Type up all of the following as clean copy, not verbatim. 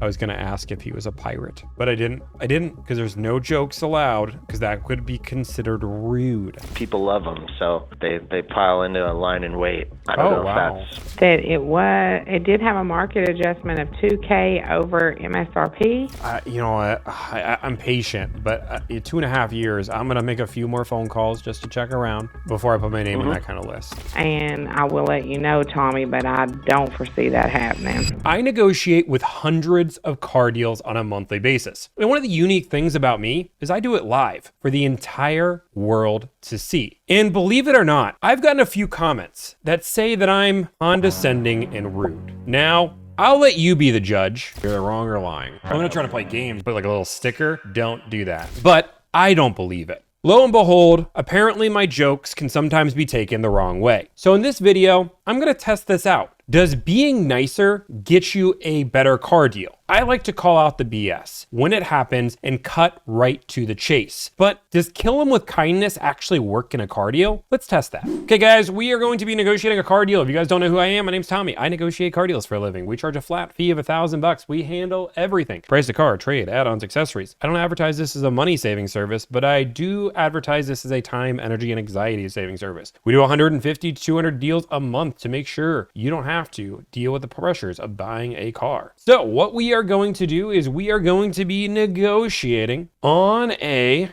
I was going to ask if he was a pirate, but I didn't because there's no jokes allowed because that could be considered rude. People love them, so they pile into a line and wait. I don't know wow. if that's... That it did have a market adjustment of $2K over MSRP. You know what? I'm patient, but in 2.5 years, I'm going to make a few more phone calls just to check around before I put my name in that kind of list. And I will let you know, Tommy, but I don't foresee that happening. I negotiate with hundreds of car deals on a monthly basis. And one of the unique things about me is I do it live for the entire world to see. And believe it or not, I've gotten a few comments that say that I'm condescending and rude. Now, I'll let you be the judge. You're wrong or lying. I'm gonna try to play games, put like a little sticker. Don't do that. But I don't believe it. Lo and behold, apparently my jokes can sometimes be taken the wrong way. So in this video, I'm gonna test this out. Does being nicer get you a better car deal? I like to call out the BS when it happens and cut right to the chase. But does kill them with kindness actually work in a car deal? Let's test that. Okay guys, we are going to be negotiating a car deal. If you guys don't know who I am, my name's Tommy. I negotiate car deals for a living. We charge a flat fee of $1,000. We handle everything. Price of car, trade, add-ons, accessories. I don't advertise this as a money saving service, but I do advertise this as a time, energy, and anxiety saving service. We do 150 to 200 deals a month to make sure you don't have to deal with the pressures of buying a car. So what we are going to do is we are going to be negotiating on okay,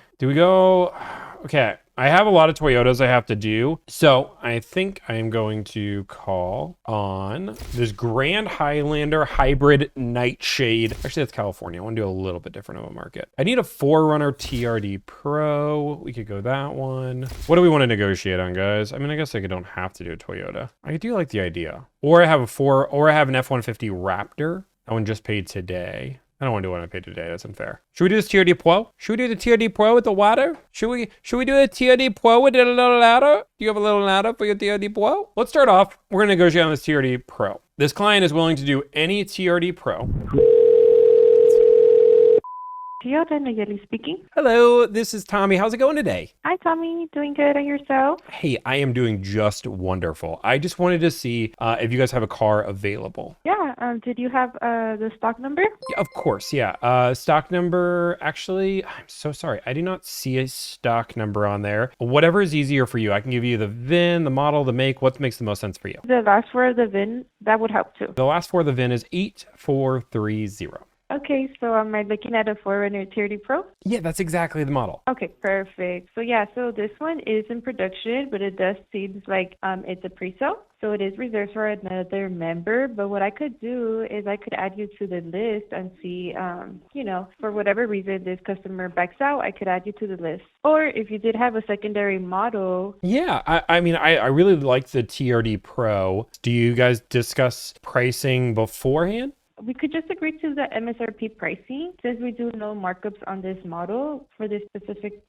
I have a lot of Toyotas I have to do. So I think I am going to call on this Grand Highlander Hybrid Nightshade. Actually, that's California. I want to do a little bit different of a market. I need a 4Runner TRD Pro. We could go that one. What do we want to negotiate on, guys? I mean, I guess I don't have to do a Toyota. I do like the idea. Or I have an F-150 Raptor. That one just paid today. I don't want to do what I paid today. That's unfair. Should we do this TRD Pro? Should we do the TRD Pro with the water? Should we do the TRD Pro with a little ladder? Do you have a little ladder for your TRD Pro? Let's start off. We're going to negotiate on this TRD Pro. This client is willing to do any TRD Pro. Toyota Nayeli speaking. Hello, this is Tommy. How's it going today? Hi, Tommy. Doing good, and yourself? Hey, I am doing just wonderful. I just wanted to see if you guys have a car available. Yeah. Did you have the stock number? Yeah, of course. Yeah. Stock number. Actually, I'm so sorry. I do not see a stock number on there. Whatever is easier for you. I can give you the VIN, the model, the make. What makes the most sense for you? The last four of the VIN, that would help too. The last four of the VIN is 8430. Okay, so am I looking at a 4Runner TRD Pro? Yeah, that's exactly the model. Okay, perfect. So yeah, so this one is in production, but it does seem like it's a pre-sale. So it is reserved for another member. But what I could do is I could add you to the list and see, for whatever reason this customer backs out, I could add you to the list. Or if you did have a secondary model. Yeah, I mean, I really like the TRD Pro. Do you guys discuss pricing beforehand? We could just agree to the MSRP pricing since we do no markups on this model for this specific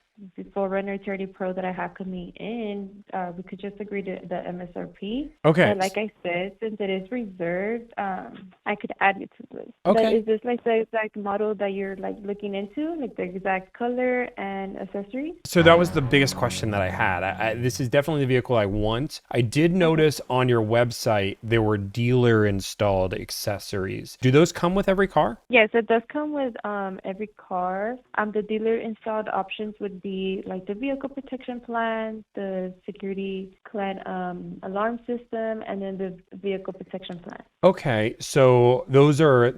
4Runner 30 Pro that I have coming in. We could just agree to the MSRP. Okay. But like I said, since it is reserved, I could add it to this. Okay. But is this like the exact model that you're like looking into, like the exact color and accessories? So that was the biggest question that I had. This is definitely the vehicle I want. I did notice on your website there were dealer installed accessories. Do those come with every car? Yes, it does come with every car. The dealer installed options would be like the vehicle protection plan, the security plan alarm system, and then the vehicle protection plan. Okay, so those are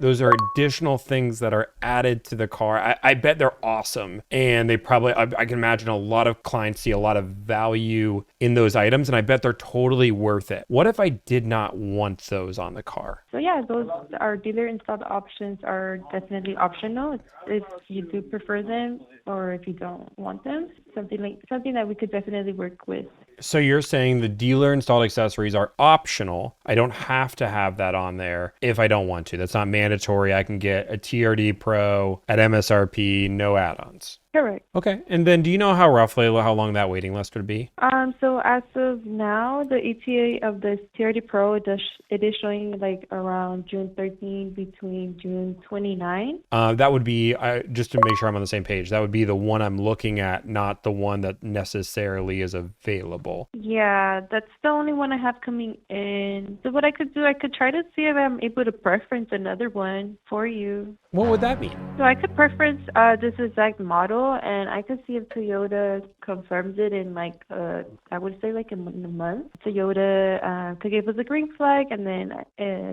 additional things that are added to the car. I bet they're awesome, and they probably I can imagine a lot of clients see a lot of value in those items, and I bet they're totally worth it. What if I did not want those on the car? So yeah, those our dealer installed options are definitely optional if you do prefer them or if you don't want them. Something that we could definitely work with. So you're saying the dealer installed accessories are optional. I don't have to have that on there if I don't want to. That's not mandatory. I can get a TRD Pro at MSRP, no add-ons. Correct. Okay. And then do you know how long that waiting list would be? So as of now, the ETA of this TRD Pro, it is showing like around June 13 between June 29. That would be, just to make sure I'm on the same page, that would be the one I'm looking at, not the one that necessarily is available. Yeah, that's the only one I have coming in. So what I could do, I could try to see if I'm able to preference another one for you. What would that mean? So I could preference this exact model, and I could see if Toyota confirms it in like I would say like in a month. Toyota could give us a green flag, and then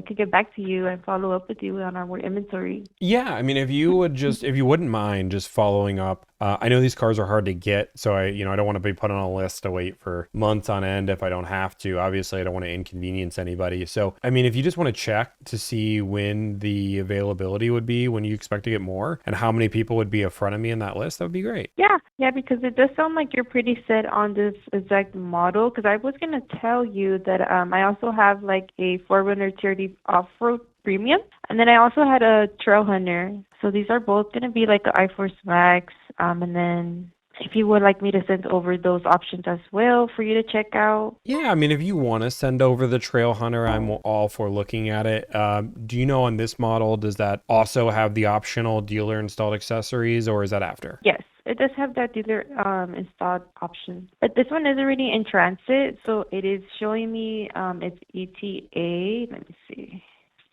could get back to you and follow up with you on our inventory. Yeah, I mean, if you wouldn't mind just following up. I know these cars are hard to get, so I don't want to be put on a list to wait for months on end if I don't have to. Obviously, I don't want to inconvenience anybody. So, I mean, if you just want to check to see when the availability would be, when you expect to get more, and how many people would be in front of me in that list, that would be great. Yeah, because it does sound like you're pretty set on this exact model. Because I was gonna tell you that I also have like a 4Runner TRD off-road premium, and then I also had a Trail Hunter. So these are both gonna be like the iForce Max, and then if you would like me to send over those options as well for you to check out. Yeah, I mean, if you want to send over the Trail Hunter, I'm all for looking at it. Do you know on this model, does that also have the optional dealer installed accessories, or is that after? Yes, it does have that dealer installed option. But this one is already in transit, so it is showing me its ETA. Let me see.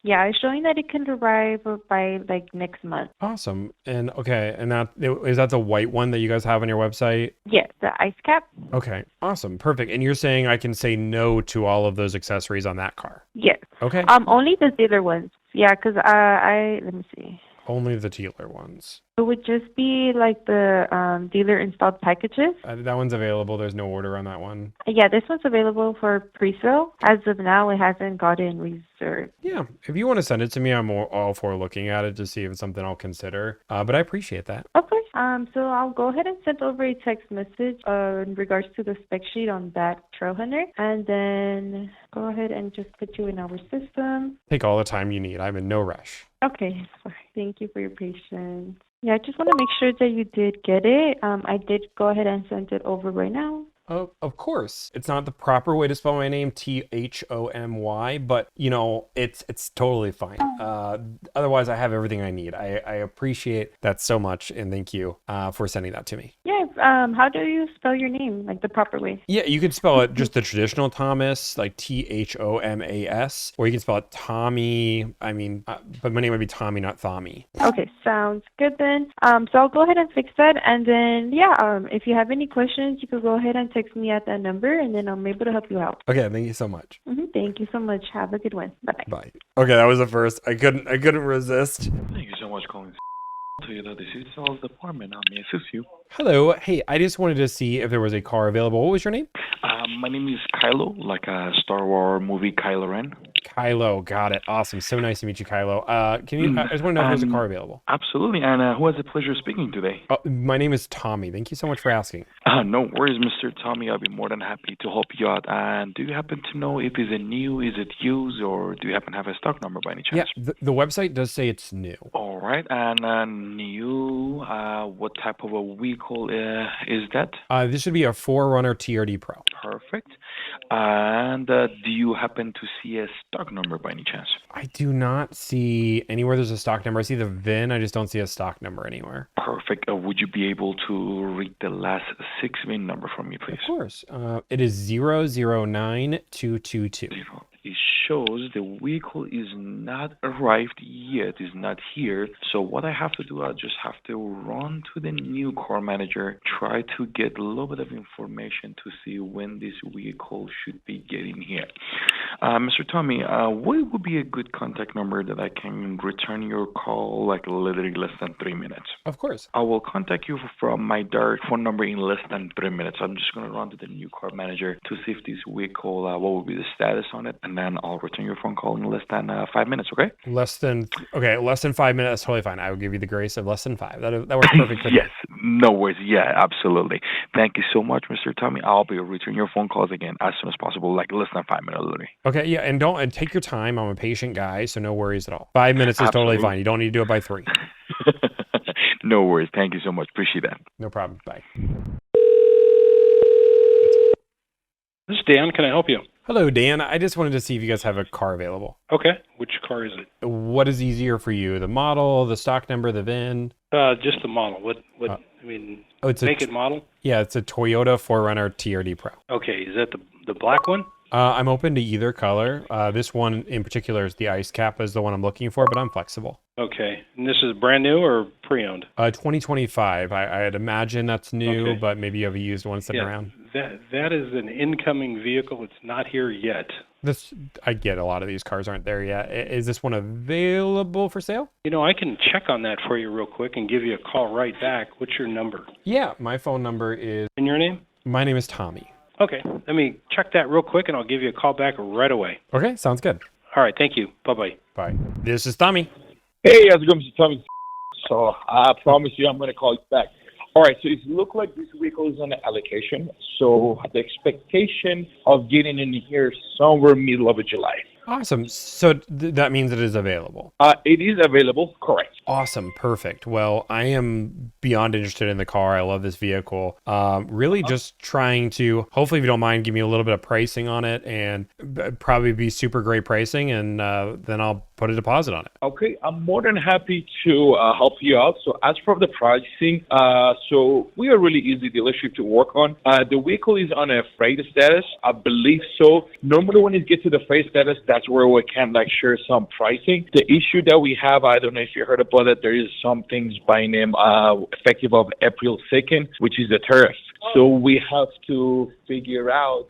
Yeah, it's showing that it can arrive by like next month. Awesome. And okay, and that the white one that you guys have on your website? Yes, the ice cap. Okay, awesome, perfect. And you're saying I can say no to all of those accessories on that car? Yes. Okay. Only the dealer ones. Yeah, because let me see. Only the dealer ones. It would just be like the dealer installed packages. That one's available. There's no order on that one. Yeah, this one's available for pre-sale. As of now, it hasn't gotten reserved. Yeah, if you want to send it to me, I'm all for looking at it to see if it's something I'll consider. But I appreciate that. Okay. So I'll go ahead and send over a text message in regards to the spec sheet on that Trail Hunter, and then go ahead and just put you in our system. Take all the time you need. I'm in no rush. Okay. Sorry. Thank you for your patience. Yeah, I just want to make sure that you did get it. I did go ahead and send it over right now. Oh, of course. It's not the proper way to spell my name, Thomy, but it's totally fine. Otherwise, I have everything I need. I appreciate that so much, and thank you for sending that to me. Yeah. How do you spell your name, like the proper way? Yeah, you could spell it just the traditional Thomas, like Thomas, or you can spell it Tommy. I mean, but my name would be Tommy, not Thomy. Okay, sounds good then. So I'll go ahead and fix that, and then if you have any questions, you could go ahead and text me at that number, and then I'm able to help you out. Okay, thank you so much. Thank you so much. Have a good one. Bye-bye. Bye. Okay, that was the first. I couldn't resist. Thank you so much for calling Toyota. This is the sales department. How may I assist you? Hello. Hey, I just wanted to see if there was a car available. What was your name? My name is Kylo, like a Star Wars movie Kylo Ren. Kylo, got it. Awesome. So nice to meet you, Kylo. I just want to know if there's a car available. Absolutely. And who has the pleasure of speaking today? My name is Tommy. Thank you so much for asking. No worries, Mr. Tommy. I'll be more than happy to help you out. And do you happen to know if it's a new, is it used, or do you happen to have a stock number by any chance? Yeah, the website does say it's new. All right. And new, what type of a vehicle is that? This should be a 4Runner TRD Pro. Perfect. And do you happen to see a stock number by any chance? I do not see anywhere there's a stock number. I see the VIN. I just don't see a stock number anywhere. Perfect. Would you be able to read the last 6 VIN number from me, please? Of course. It is 009222. It shows the vehicle is not arrived yet, is not here. So what I have to do, I just have to run to the new car manager, try to get a little bit of information to see when this vehicle should be getting here. Mr. Tommy, what would be a good contact number that I can return your call, like literally less than 3 minutes? Of course. I will contact you from my direct phone number in less than 3 minutes. I'm just going to run to the new car manager to see if this vehicle, what will be the status on it, and then I'll return your phone call in less than 5 minutes, okay? Less than 5 minutes. That's totally fine. I will give you the grace of less than 5. That works perfectly. Yes, no worries. Yeah, absolutely. Thank you so much, Mr. Tommy. I'll be returning your phone calls again as soon as possible, like less than 5 minutes, literally. Okay, yeah, and take your time. I'm a patient guy, so no worries at all. 5 minutes is totally fine. You don't need to do it by 3. No worries. Thank you so much. Appreciate that. No problem. Bye. This is Dan. Can I help you? Hello, Dan. I just wanted to see if you guys have a car available. Okay. Which car is it? What is easier for you? The model, the stock number, the VIN? Just the model. I mean, Oh, it's make it model? Yeah, it's a Toyota 4Runner TRD Pro. Okay. Is that the black one? I'm open to either color. This one in particular is the ice cap is the one I'm looking for, but I'm flexible. Okay. And this is brand new or pre-owned? 2025. I'd imagine that's new, Okay. but maybe you have a used one sitting around. That is an incoming vehicle. It's not here yet. I get a lot of these cars aren't there yet. Is this one available for sale? You know, I can check on that for you real quick and give you a call right back. What's your number? Yeah, my phone number is... And your name? My name is Tommy. Okay. Let me check that real quick and I'll give you a call back right away. Okay, sounds good. All right. Thank you. Bye-bye. Bye. This is Tommy. Hey, how's it going, Mr. Tommy? So I promise you I'm going to call you back. All right, so it looks like this vehicle is on the allocation. So the expectation of getting in here somewhere middle of July. Awesome. So that means it is available. It is available, correct. Awesome. Perfect. Well, I am beyond interested in the car. I love this vehicle. Really just trying to, hopefully, if you don't mind, give me a little bit of pricing on it and probably be super great pricing. And then I'll put a deposit on it. Okay, I'm more than happy to help you out. So as for the pricing, so we are really easy dealership to work on. The vehicle is on a freight status, I believe so. Normally when it gets to the freight status, that's where we can share some pricing. The issue that we have, I don't know if you heard about it, there is some things by name effective of April 2nd, which is the tariff. So we have to figure out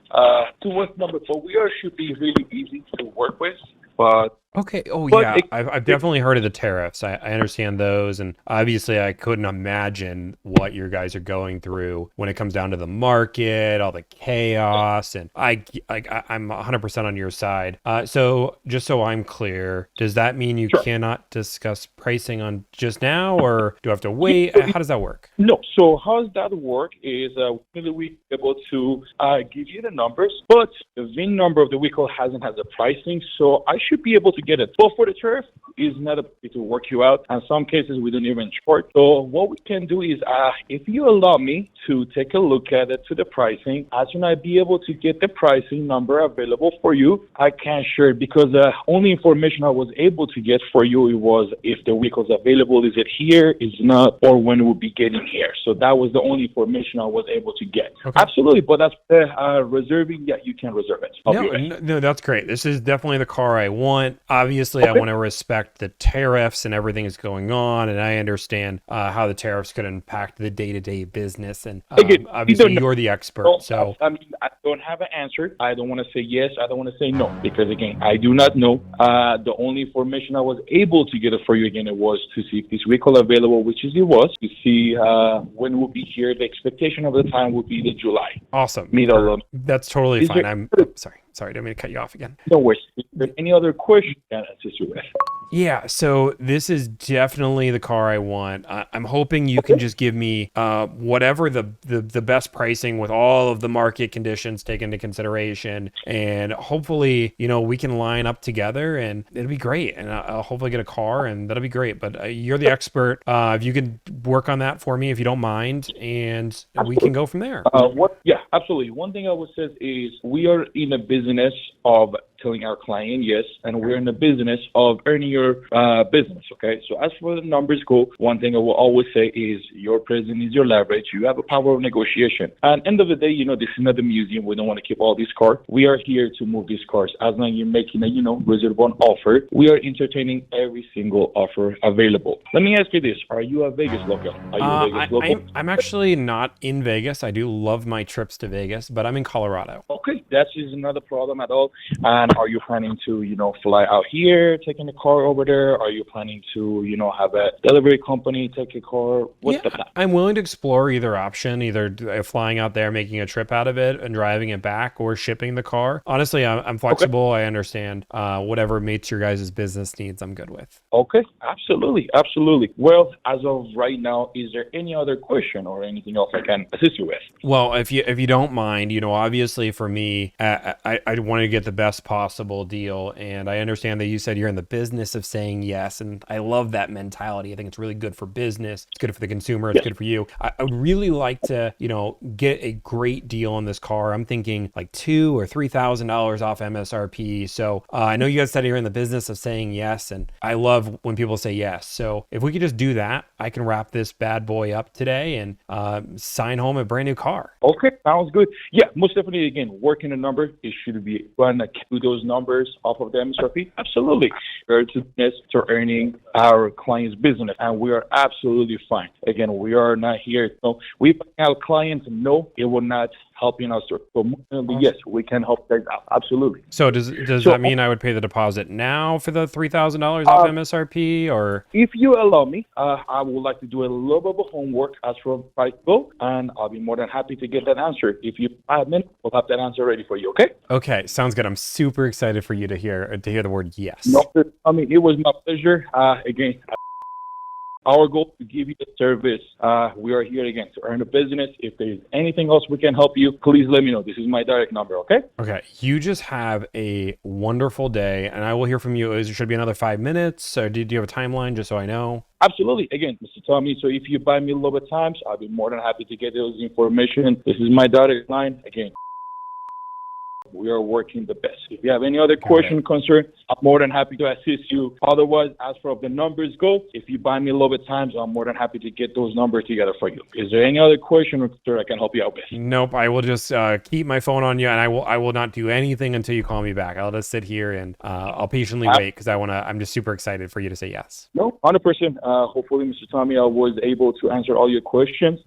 to what number, but should be really easy to work with. But okay. Oh, but yeah. I've definitely heard of the tariffs. I understand those. And obviously, I couldn't imagine what your guys are going through when it comes down to the market, all the chaos. And I'm 100% on your side. So just so I'm clear, does that mean you cannot discuss pricing on just now, or do I have to wait? How does that work? No. So how does that work is we'll be able to give you the numbers, but the VIN number of the vehicle has the pricing. So I should be able to get it. But for the tariff, is not a bit to work you out. In some cases, we don't even charge. So what we can do is, if you allow me to take a look at it to the pricing, as soon as I be able to get the pricing number available for you, I can share it, because the only information I was able to get for you it was if the vehicle's available, is it here, is not, or when it will be getting here. So that was the only information I was able to get. Okay. Absolutely, but that's reserving. Yeah, you can reserve it. No, that's great. This is definitely the car I want. Obviously, I want to respect the tariffs and everything that's going on, and I understand how the tariffs could impact the day-to-day business. And obviously, you're the expert. So I mean, I don't have an answer. I don't want to say yes. I don't want to say no, because again, I do not know. The only information I was able to get for you again, it was to see if this vehicle available, which is it was, to see when we'll be here. The expectation of the time would be the July. Awesome. That's totally fine. I'm sorry, didn't mean to cut you off again. No worries. Is there any other question I can assist you with? Yeah, so this is definitely the car I want. I'm hoping you can just give me whatever the best pricing with all of the market conditions taken into consideration, and hopefully, we can line up together and it'll be great. And I'll hopefully get a car, and that'll be great. But you're the expert. If you could work on that for me, if you don't mind, and we can go from there. Yeah, absolutely. One thing I would say is we are in a business of telling our client yes, and we're in the business of earning your business, okay? So as for the numbers go, one thing I will always say is your presence is your leverage. You have a power of negotiation. And end of the day, this is not a museum. We don't want to keep all these cars. We are here to move these cars. As long as you're making a, reserve-one offer, we are entertaining every single offer available. Let me ask you this. Are you a Vegas local? Are you a Vegas local? I'm actually not in Vegas. I do love my trips to Vegas, but I'm in Colorado. Okay, that is not a problem at all. And are you planning to, fly out here, taking the car over there? Are you planning to, have a delivery company take a car? What's the plan? I'm willing to explore either option, either flying out there, making a trip out of it and driving it back, or shipping the car. Honestly, I'm flexible. Okay. I understand whatever meets your guys' business needs, I'm good with. Okay, absolutely. Well, as of right now, is there any other question or anything else I can assist you with? Well, if you don't mind, obviously for me, I want to get the best possible possible deal. And I understand that you said you're in the business of saying yes. And I love that mentality. I think it's really good for business. It's good for the consumer. It's good for you. I would really like to, get a great deal on this car. I'm thinking like $2,000 or $3,000 off MSRP. So I know you guys said you're in the business of saying yes. And I love when people say yes. So if we could just do that, I can wrap this bad boy up today and sign home a brand new car. Okay, sounds good. Yeah, most definitely, again, working the number, it should be run to those numbers off of the MSRP. Absolutely. We're to earning our client's business, and we are absolutely fine. Again, we are not here. So we our clients know it will not helping us. So yes, we can help guys out. Absolutely. So does that mean I would pay the deposit now for the $3,000 off MSRP, or? If you allow me, I would like to do a little bit of homework as for price go, and I'll be more than happy to get that answer. If you 5 minutes, we'll have that answer ready for you. Okay? Okay, sounds good. I'm super excited for you to hear the word yes. No, I mean, it was my pleasure. Again, our goal is to give you the service. We are here again to earn a business. If there's anything else we can help you, please let me know. This is my direct number, okay? Okay. You just have a wonderful day, and I will hear from you. It should be another 5 minutes. Or do you have a timeline just so I know? Absolutely. Again, Mr. Tommy, so if you buy me a little bit of time, I'll be more than happy to get those information. This is my direct line. Again, we are working the best. If you have any other question, concern, I'm more than happy to assist you. Otherwise, as for the numbers go, if you buy me a little bit of time, I'm more than happy to get those numbers together for you. Is there any other question or concern I can help you out with? Nope. I will just keep my phone on you, and I will not do anything until you call me back. I'll just sit here and I'll patiently wait because I'm just super excited for you to say yes. No, 100%. Hopefully, Mr. Tommy, I was able to answer all your questions.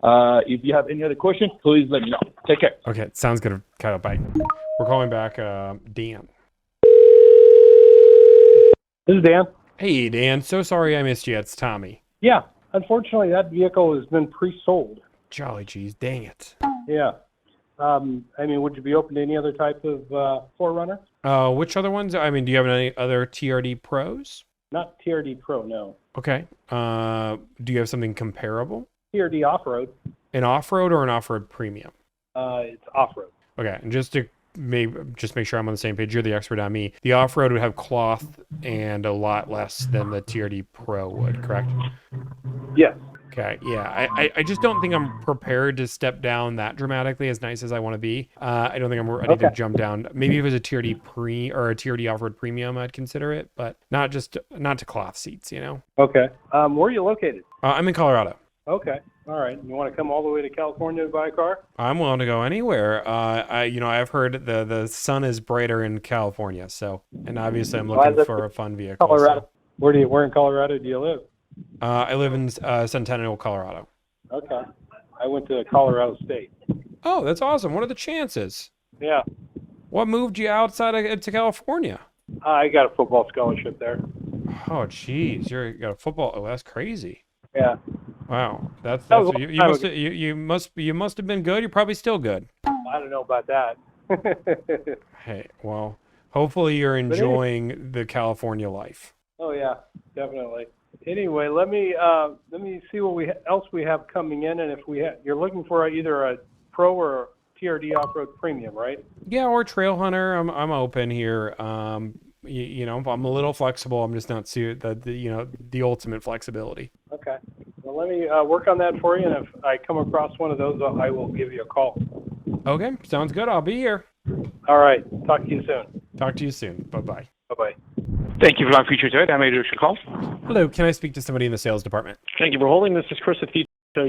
If you have any other questions, please let me know. Take care. Okay. Sounds good, Kyle. Bye. We're calling back Dan. This is Dan. Hey, Dan. So sorry I missed you. It's Tommy. Yeah. Unfortunately, that vehicle has been pre-sold. Jolly geez. Dang it. Yeah. Would you be open to any other type of 4Runner? Which other ones? I mean, do you have any other TRD Pros? Not TRD Pro, no. Okay. Do you have something comparable? TRD Off-Road. An off-road or an off-road premium? It's off-road. Okay. And just to make sure I'm on the same page, you're the expert on me. The off-road would have cloth and a lot less than the TRD Pro would, correct? Yes. Okay, yeah. I just don't think I'm prepared to step down that dramatically, as nice as I want to be. I don't think I'm ready to jump down. Maybe if it was a TRD or a TRD off-road premium, I'd consider it, but not to cloth seats, Okay. Where are you located? I'm in Colorado. Okay. All right. You want to come all the way to California to buy a car? I'm willing to go anywhere. I've heard the sun is brighter in California, and obviously I'm looking for a fun vehicle. Colorado. So. Where in Colorado do you live? I live in Centennial, Colorado. Okay. I went to Colorado State. Oh, that's awesome. What are the chances? Yeah. What moved you outside to California? I got a football scholarship there. Oh, geez, you got a football. Oh, that's crazy. Yeah. Wow, that's you must have been good. You're probably still good. I don't know about that. Hey, well, hopefully you're enjoying the California life. Oh yeah, definitely. Anyway, let me see what else we have coming in, and if you're looking for either a Pro or a TRD Off-Road Premium, right? Yeah, or Trail Hunter. I'm open here. I'm a little flexible. I'm just not the ultimate flexibility. Okay. Well, let me work on that for you, and if I come across one of those, I will give you a call. Okay, sounds good. I'll be here. All right. Talk to you soon. Talk to you soon. Bye-bye. Bye-bye. Thank you for my feature today. I made your call. Hello, can I speak to somebody in the sales department? Thank you for holding. This is Chris at Feature. Who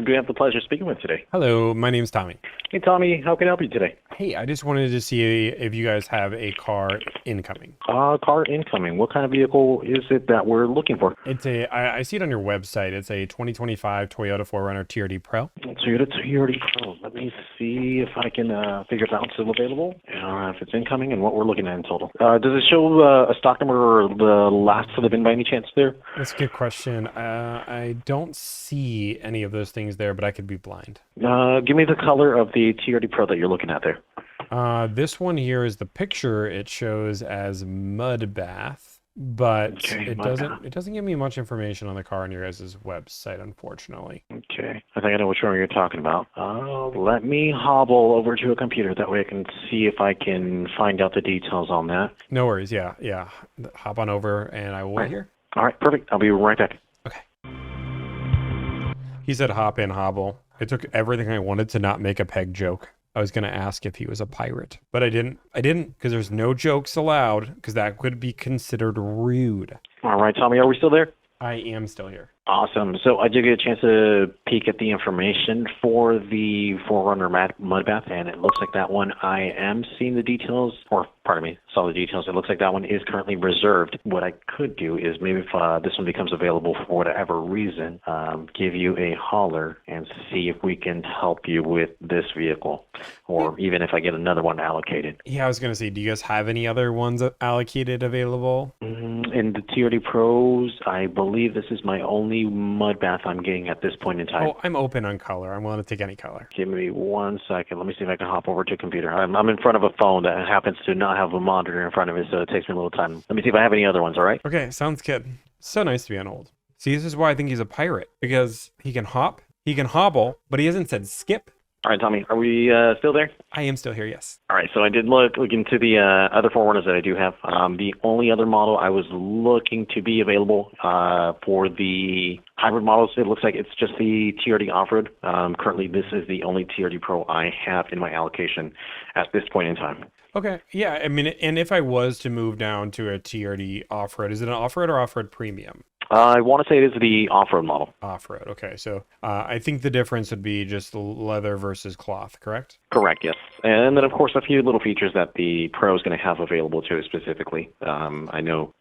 do you have the pleasure of speaking with today? Hello, my name's Tommy. Hey, Tommy. How can I help you today? Hey, I just wanted to see if you guys have a car incoming. Car incoming. What kind of vehicle is it that we're looking for? I see it on your website. It's a 2025 Toyota 4Runner TRD Pro. Toyota TRD Pro. Let me see if I can figure it out. It's still available. If it's incoming and what we're looking at in total. Does it show a stock number or the last for the VIN by any chance there? That's a good question. I don't see any of those things there, but I could be blind. Give me the color of the TRD Pro that you're looking at there. This one here is the picture. It shows as mud bath. but Okay, it my doesn't bad. it doesn't give me much information on the car on your guys' website, unfortunately. Okay, I think I know which one you're talking about. Let me hobble over to a computer. That way I can see if I can find out the details on that. No worries. Yeah. Hop on over and I will wait here. All right, perfect. I'll be right back. Okay. He said hop in, hobble. It took everything I wanted to not make a peg joke. I was going to ask if he was a pirate, but I didn't because there's no jokes allowed because that could be considered rude. All right, Tommy, are we still there? I am still here. Awesome. So I did get a chance to peek at the information for the 4Runner mud bath, and it looks like that one I am seeing the details, or pardon me, saw the details. It looks like that one is currently reserved. What I could do is maybe if this one becomes available for whatever reason, give you a holler and see if we can help you with this vehicle, or even if I get another one allocated. Yeah, I was going to say, do you guys have any other ones allocated available? In the TRD Pros, I believe this is my only mud bath I'm getting at this point in time. Oh, I'm open on color. I'm willing to take any color. Give me 1 second. Let me see if I can hop over to a computer. I'm in front of a phone that happens to not have a monitor in front of it, so it takes me a little time. Let me see if I have any other ones, all right? Okay, sounds good. So nice to be on hold. See, this is why I think he's a pirate, because he can hop, he can hobble, but he hasn't said skip. All right, Tommy, are we still there? I am still here, yes. All right, so I did look into the other 4Runners that I do have. The only other model I was looking to be available for the hybrid models, it looks like it's just the TRD Off-Road. Currently, this is the only TRD Pro I have in my allocation at this point in time. Okay, yeah, I mean, and if I was to move down to a TRD Off-Road, is it an Off-Road or Off-Road Premium? I want to say it is the off-road model. Off-road, okay. So I think the difference would be just leather versus cloth, correct? Correct, yes. And then, of course, a few little features that the Pro is going to have available to it specifically. I know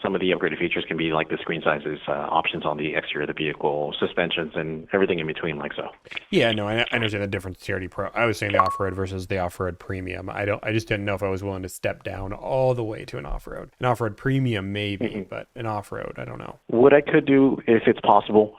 some of the upgraded features can be like the screen sizes, options on the exterior of the vehicle, suspensions, and everything in between like so. Yeah, no, I understand the difference TRD Pro. I was saying the off-road versus the off-road Premium. I just didn't know if I was willing to step down all the way to an off-road. An off-road Premium maybe, but an off-road, I don't know. What I could do, if it's possible,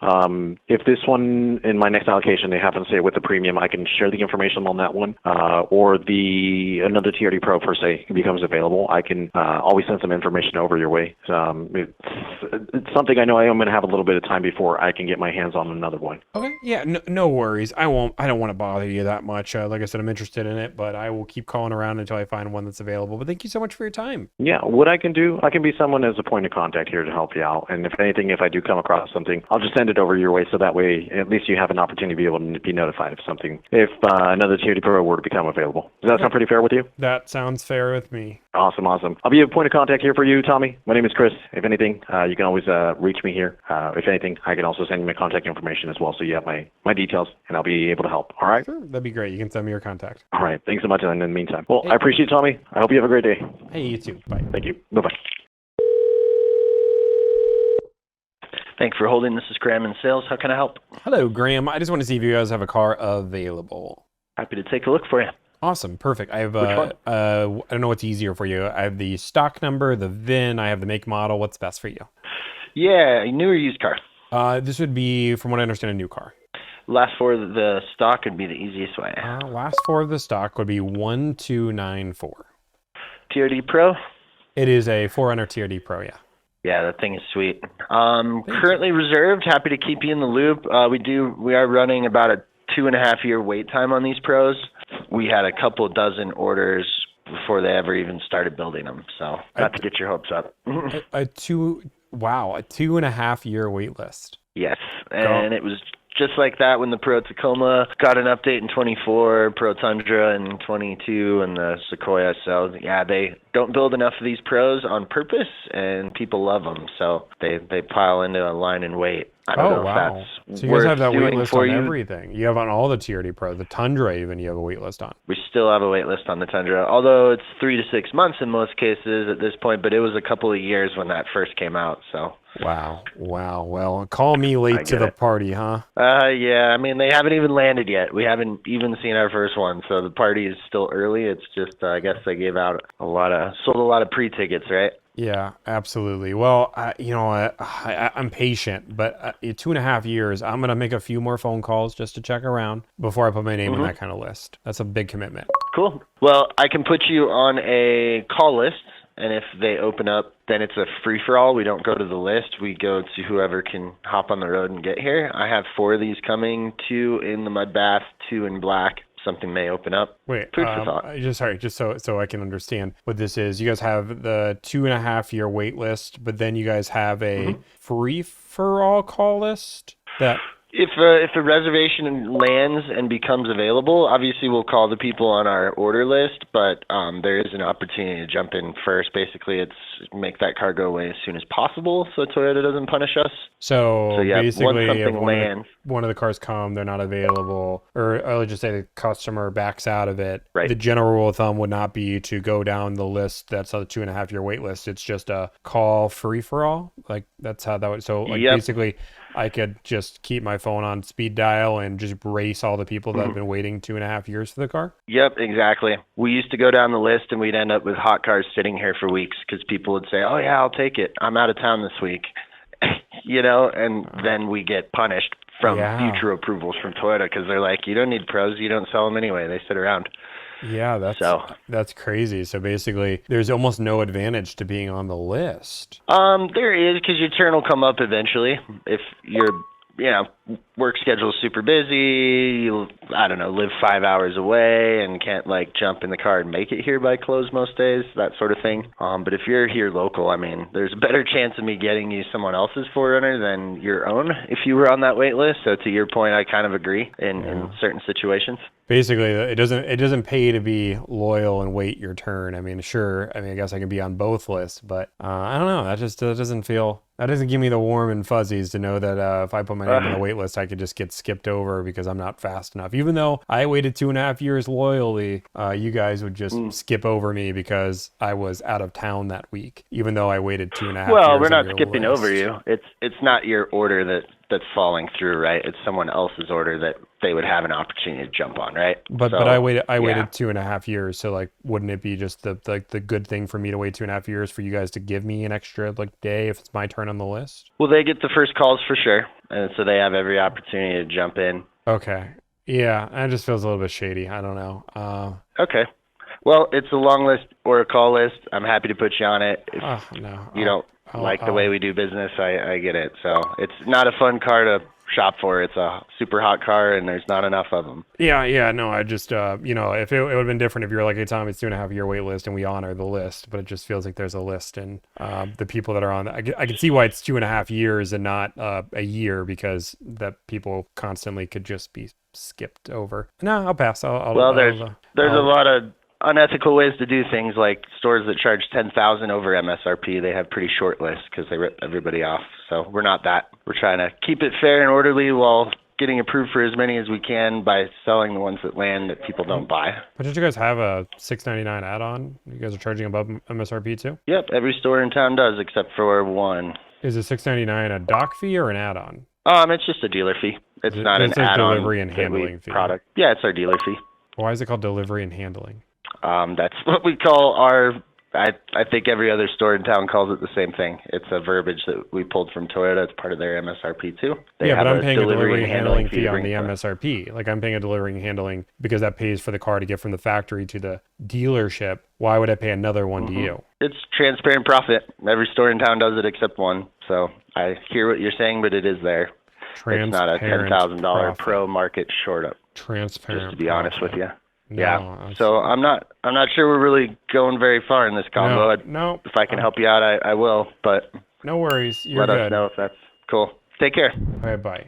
if this one in my next allocation, they happen to say with the premium, I can share the information on that one, or another TRD Pro per se becomes available. I can always send some information over your way. It's something I know I'm going to have a little bit of time before I can get my hands on another one. Okay, yeah, no worries. I don't want to bother you that much. Like I said, I'm interested in it, but I will keep calling around until I find one that's available. But thank you so much for your time. Yeah, what I can do, I can be someone as a point of contact here to help you out. And if anything, if I do come across something, I'll just send it over your way so that way at least you have an opportunity to be able to be notified of something if another TRD Pro were to become available. Does that sound pretty fair with you? That sounds fair with me. Awesome. I'll be a point of contact here for you, Tommy. My name is Chris. If anything, you can always reach me here. If anything, I can also send you my contact information as well so you have my details and I'll be able to help. All right? Sure, that'd be great. You can send me your contact. All right. Thanks so much in the meantime. Well, I appreciate it, Tommy. I hope you have a great day. Hey, you too. Bye. Thank you. Bye-bye. Thanks for holding. This is Graham in sales. How can I help? Hello, Graham. I just want to see if you guys have a car available. Happy to take a look for you. Awesome. Perfect. I have, Which one? I don't know what's easier for you. I have the stock number, the VIN, I have the make model. What's best for you? Yeah, a new or used car? This would be, from what I understand, a new car. Last four of the stock would be the easiest way. Last four of the stock would be 1294. TRD Pro? It is a 4Runner TRD Pro, yeah. Yeah, that thing is sweet. Currently reserved. Happy to keep you in the loop. We are running about a 2.5 year wait time on these Pros. We had a couple dozen orders before they ever even started building them. So not to get your hopes up. a 2.5 year wait list. Yes, and it was just like that when the Pro Tacoma got an update in 24, Pro Tundra in 22, and the Sequoia. So yeah, they don't build enough of these Pros on purpose, and people love them. So they pile into a line and wait. I don't know if that's so you guys have that wait doing list for on you. everything. You have on all the TRD Pro, the Tundra even you have a wait list on. We still have a wait list on the Tundra, although it's 3 to 6 months in most cases at this point, but it was a couple of years when that first came out. So Wow. Well, call me late to the party, huh? Yeah, I mean, they haven't even landed yet. We haven't even seen our first one, so the party is still early. It's just, I guess they gave out sold a lot of pre-tickets, right? Yeah, absolutely. Well, I'm patient, but 2.5 years, I'm going to make a few more phone calls just to check around before I put my name on that kind of list. That's a big commitment. Cool. Well, I can put you on a call list, and if they open up, then it's a free-for-all. We don't go to the list. We go to whoever can hop on the road and get here. I have 4 of these coming, 2 in the mud bath, 2 in black. Something may open up. Wait, Food for thought. just so I can understand what this is. You guys have the 2.5-year wait list, but then you guys have a free-for-all call list that... If a reservation lands and becomes available, obviously we'll call the people on our order list, but there is an opportunity to jump in first. Basically, it's make that car go away as soon as possible so Toyota doesn't punish us. So yeah, once basically, something if lands, one of the cars come, they're not available, or let's just say the customer backs out of it. Right. The general rule of thumb would not be to go down the list that's on the 2.5-year wait list. It's just a call free for all. Like that's how that would. So like basically, I could just keep my phone on speed dial and just brace all the people that have been waiting 2.5 years for the car. Yep, exactly. We used to go down the list and we'd end up with hot cars sitting here for weeks because people would say, "Oh yeah, I'll take it. I'm out of town this week." And then we get punished from future approvals from Toyota because they're like, "You don't need pros. You don't sell them anyway. They sit around." Yeah, that's crazy. So basically, there's almost no advantage to being on the list. There is, because your turn will come up eventually. If your work schedule's super busy, you live 5 hours away and can't like jump in the car and make it here by close most days, that sort of thing. But if you're here local, I mean, there's a better chance of me getting you someone else's 4Runner than your own if you were on that wait list. So to your point, I kind of agree in certain situations. Basically, it doesn't pay to be loyal and wait your turn. I mean, sure. I mean, I guess I can be on both lists, but I don't know. That doesn't give me the warm and fuzzies to know that if I put my name on the wait list, I could just get skipped over because I'm not fast enough. Even though I waited 2.5 years loyally, you guys would just skip over me because I was out of town that week. Even though I waited 2.5 years. Well, we're not skipping over you. It's not your order that's falling through, right? It's someone else's order that they would have an opportunity to jump on, right? But I waited 2.5 years, so like, wouldn't it be just the good thing for me to wait 2.5 years for you guys to give me an extra day if it's my turn on the list? Well, they get the first calls for sure, and so they have every opportunity to jump in. Okay, yeah, it just feels a little bit shady. I don't know. Okay. Well, it's a long list or a call list. I'm happy to put you on it. If you don't like the way we do business, I get it. So it's not a fun car to shop for. It's a super hot car, and there's not enough of them. Yeah. No, I just, if it would have been different if you were like, "Hey, Tom, it's 2.5 year wait list," and we honor the list. But it just feels like there's a list, and the people that are on, I can see why it's 2.5 years and not a year, because that people constantly could just be skipped over. No, I'll pass. There's a lot of unethical ways to do things, like stores that charge $10,000 over MSRP. They have pretty short lists because they rip everybody off. So we're not that. We're trying to keep it fair and orderly while getting approved for as many as we can by selling the ones that land that people don't buy. But did you guys have a $6.99 add-on? You guys are charging above MSRP too? Yep, every store in town does except for one. Is the $6.99 a dock fee or an add-on? It's just a dealer fee. It's not an add-on delivery and handling fee. Product. Yeah, it's our dealer fee. Why is it called delivery and handling? That's what we call our, I think every other store in town calls it the same thing. It's a verbiage that we pulled from Toyota. It's part of their MSRP too. But I'm paying a delivery and handling fee on the MSRP. Like, I'm paying a delivery and handling because that pays for the car to get from the factory to the dealership. Why would I pay another one to you? It's transparent profit. Every store in town does it except one. So I hear what you're saying, but it is there. It's not a $10,000 pro market short up. Transparent. Just to be honest with you. No, yeah. So I'm not sure we're really going very far in this combo. No. If I can help you out, I will. But no worries. You're let good. us know if that's cool. Take care. All right, bye.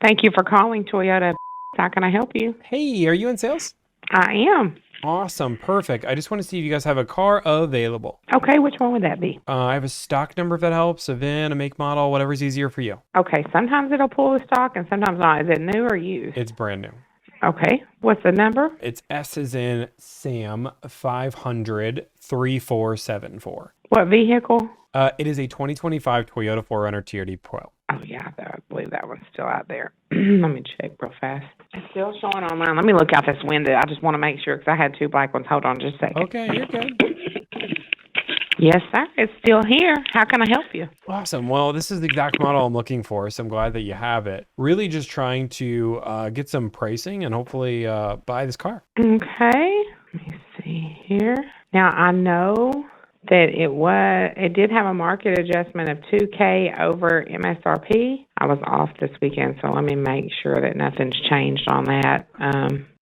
Thank you for calling Toyota. How can I help you? Hey, are you in sales? I am. Awesome. Perfect. I just want to see if you guys have a car available. Okay, which one would that be? I have a stock number if that helps, a VIN, a make, model, whatever's easier for you. Okay, sometimes it'll pull the stock and sometimes not. Is it new or used? It's brand new. Okay, what's the number? It's S as in Sam 500 3474. What vehicle? It is a 2025 Toyota 4Runner TRD Pro. Oh, yeah, I believe that one's still out there. Let me check real fast. It's still showing online. Let me look out this window. I just want to make sure because I had two black ones. Hold on just a second. Okay, you're good. Yes, sir. It's still here. How can I help you? Awesome. Well, this is the exact model I'm looking for, so I'm glad that you have it. Really just trying to get some pricing and hopefully buy this car. Okay. Let me see here. Now, I know that it did have a market adjustment of $2K over MSRP. I was off this weekend, so let me make sure that nothing's changed on that.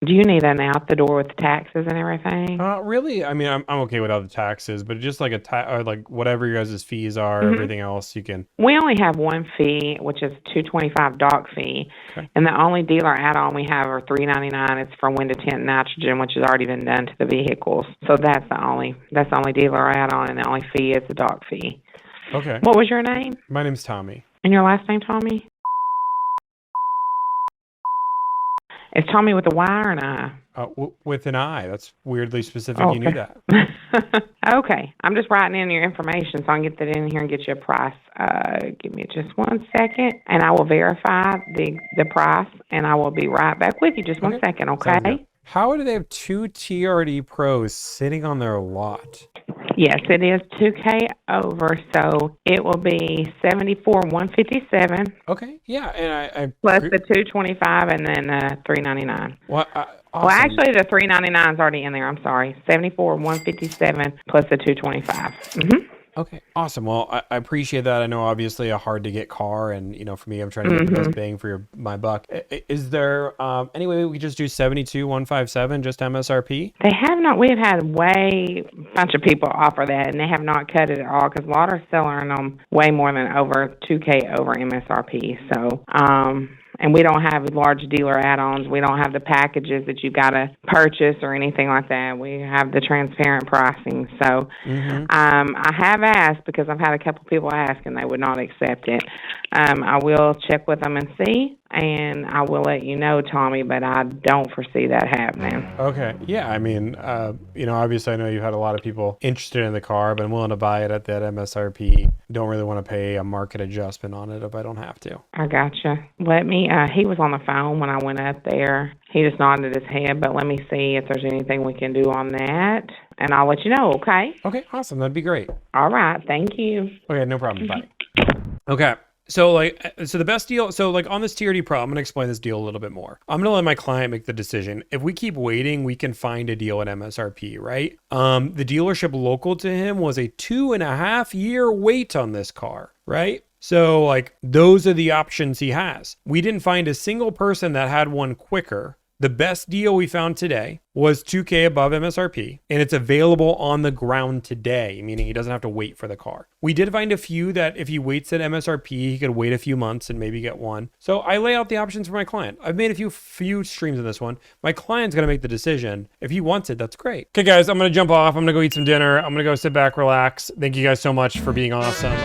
Do you need an out the door with taxes and everything? Really? I mean, I'm okay without the taxes, but just like or like whatever your guys' fees are, everything else you can. We only have one fee, which is $225 dock fee, and the only dealer add-on we have are $399. It's for wind to tint nitrogen, which has already been done to the vehicles. So that's the only dealer add-on, and the only fee is the dock fee. Okay. What was your name? My name's Tommy. And your last name, Tommy? Is Tommy with a Y or an I? With an I. That's weirdly specific. You knew that. Okay. I'm just writing in your information so I can get that in here and get you a price. Give me just 1 second, and I will verify the price, and I will be right back with you. Just 1 second, okay? How do they have 2 TRD Pros sitting on their lot? Yes, it is 2K over, so it will be $74,157. Okay, yeah, and I plus the $225 and then $399. Well, awesome. Well, actually, the $399 is already in there. I'm sorry, $74,157 plus the $225. Okay, awesome. Well, I appreciate that. I know obviously a hard to get car, and for me, I'm trying to get the best bang for my buck. Is there any way we could just do 72,157 just MSRP? They have not. We have had a bunch of people offer that, and they have not cut it at all because a lot are selling them way more than over 2K over MSRP. So, and we don't have large dealer add-ons. We don't have the packages that you got to purchase or anything like that. We have the transparent pricing. So I have asked because I've had a couple people ask and they would not accept it. I will check with them and see, and I will let you know, Tommy, but I don't foresee that happening. Okay. Yeah, I mean, obviously I know you've had a lot of people interested in the car, but I'm willing to buy it at that MSRP. Don't really want to pay a market adjustment on it if I don't have to. I gotcha. Let me, he was on the phone when I went up there. He just nodded his head, but let me see if there's anything we can do on that, and I'll let you know, okay? Okay, awesome. That'd be great. All right. Thank you. Okay, no problem. Bye. Okay. So the best deal, on this TRD Pro, I'm going to explain this deal a little bit more. I'm going to let my client make the decision. If we keep waiting, we can find a deal at MSRP, right? The dealership local to him was a 2.5-year wait on this car, right? So those are the options he has. We didn't find a single person that had one quicker. The best deal we found today was 2K above MSRP, and it's available on the ground today, meaning he doesn't have to wait for the car. We did find a few that if he waits at MSRP, he could wait a few months and maybe get one. So I lay out the options for my client. I've made a few streams of this one. My client's going to make the decision. If he wants it, that's great. Okay, guys, I'm going to jump off. I'm going to go eat some dinner. I'm going to go sit back, relax. Thank you guys so much for being awesome.